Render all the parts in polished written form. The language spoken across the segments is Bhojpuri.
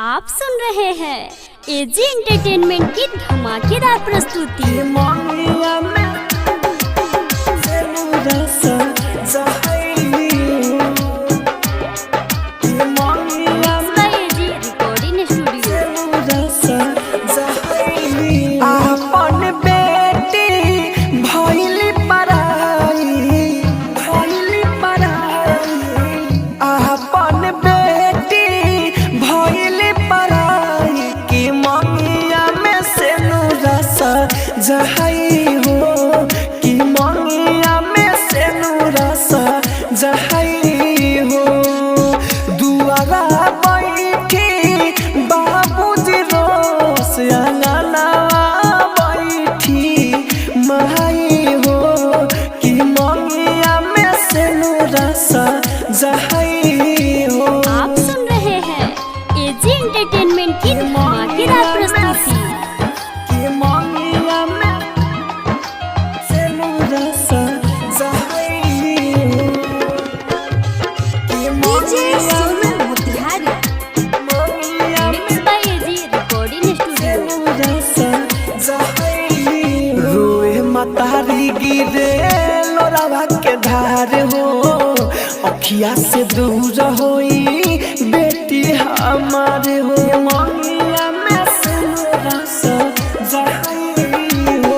आप सुन रहे हैं एजी एंटरटेनमेंट की धमाकेदार प्रस्तुति। जहाई हो कि मंगिया में से नूरसा जहाई हो दुआरा बैठी बाबूजी रोस अंगना बैठी माई हो कि मंगिया में से नूरसा जहाई हो। आप सुन रहे हैं एजी एंटरटेनमेंट की धमाकेदार प्रस्तुति। तारी गिरे लोरावा के धार हो अखिया से दूर होई बेटी हमारे हो मंगिया में से नूरसा जहाई हो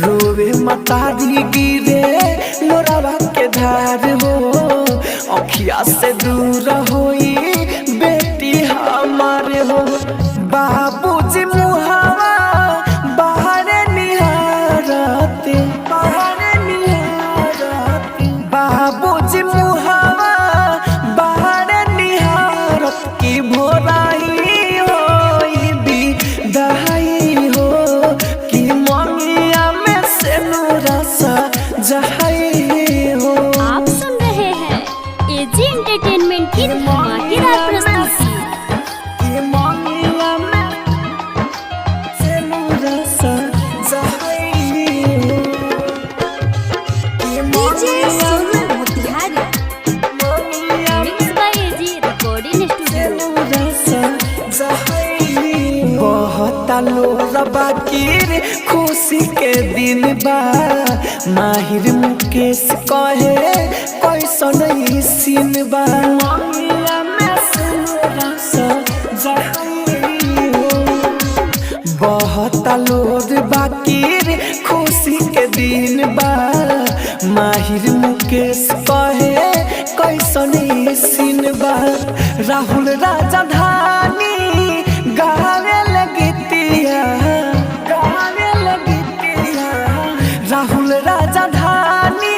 रोवे मतारी गिरे लोरावा के धार हो अखिया से दूर होई बेटी हमारे हो बाबूजी मुहावा बाबूजी मुहावा बाहर निहारत की भोराई होई दहाई हो कि मंगिया में से नूरसा जहाई हो। आप सुन रहे हैं एजी एंटरटेनमेंट की धमाकेदार प्रस्तुति। बाकीर खुशी के दिन बा माहिर मुकेश कहे कैसन सीन बा मंगिया में से नूरसा जहाई हो बहुत लोग बाकीर खुशी के दिन बा माहिर मुकेश कहे कैसन सीन बा राहुल राजधानी गावे राहुल राजधानी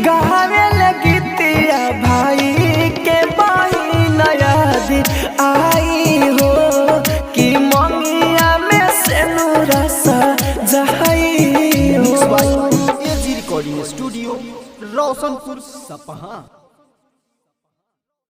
गावे लगतिया भाई के बहिन याद आई हो कि मंगिया में से नूरसा जहाई हो। एजी रिकॉर्डिंग स्टूडियो रोशनपुर सपहा।